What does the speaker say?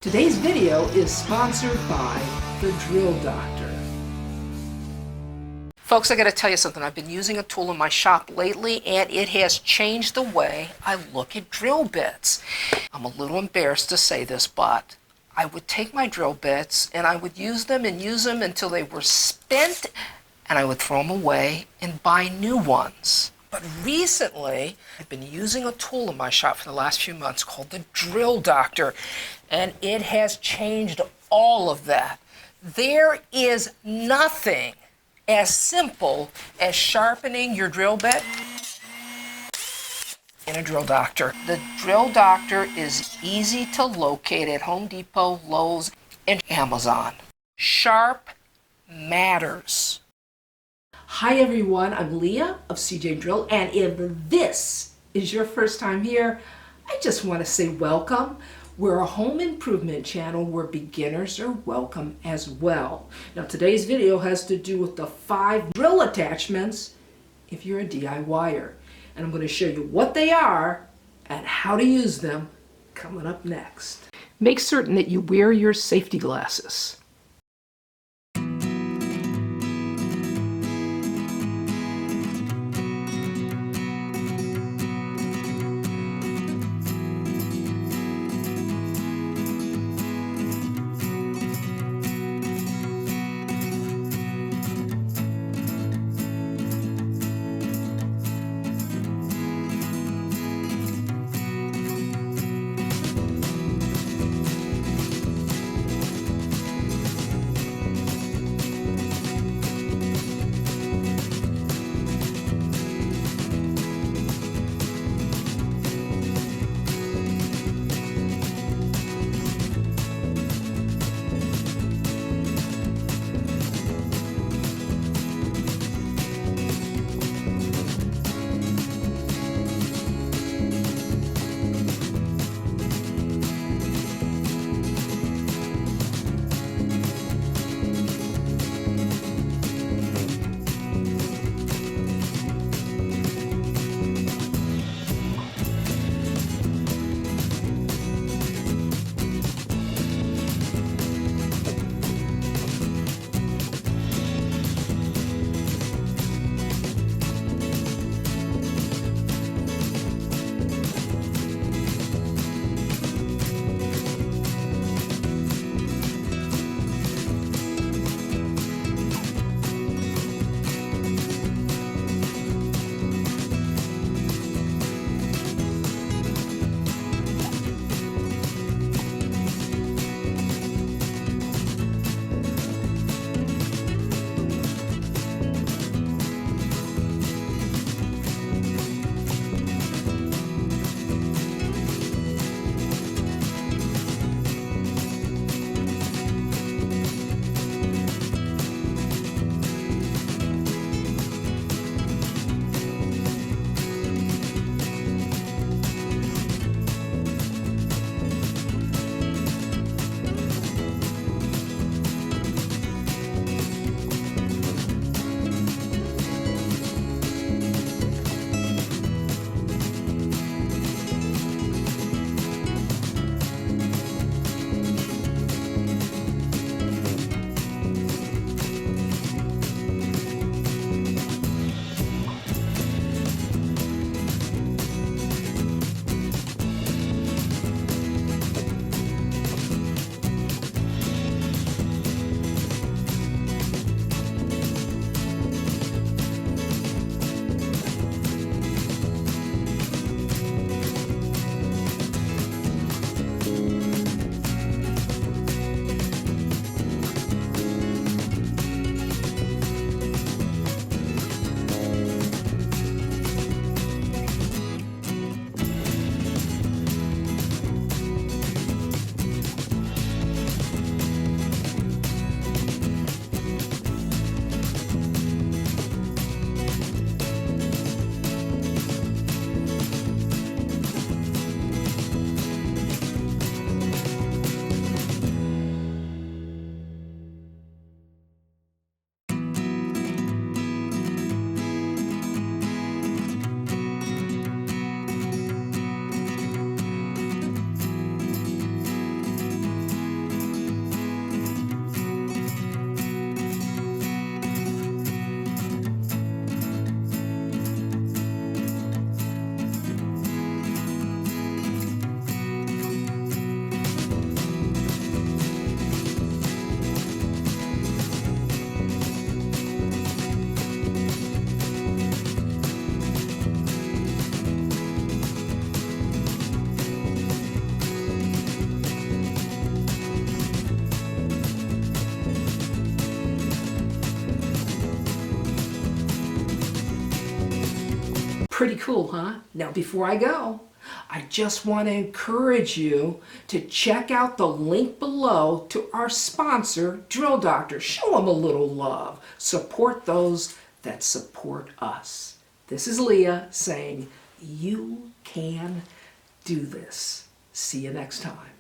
Today's video is sponsored by the Drill Doctor. Folks, I gotta tell you something. I've been using a tool in my shop lately and it has changed the way I look at drill bits. I'm a little embarrassed to say this, but I would take my drill bits and I would use them until they were spent, and I would throw them away and buy new ones. But recently, I've been using a tool in my shop for the last few months called the Drill Doctor, and it has changed all of that. There is nothing as simple as sharpening your drill bit in a Drill Doctor. The Drill Doctor is easy to locate at Home Depot, Lowe's, and Amazon. Sharp matters. Hi everyone, I'm Leah of Seejanedrill, and if this is your first time here, I just want to say welcome. We're a home improvement channel where beginners are welcome as well. Now today's video has to do with the 5 drill attachments if you're a DIYer. And I'm going to show you what they are and how to use them coming up next. Make certain that you wear your safety glasses. Pretty cool, huh? Now before I go, I just want to encourage you to check out the link below to our sponsor, Drill Doctor. Show them a little love. Support those that support us. This is Leah saying, you can do this. See you next time.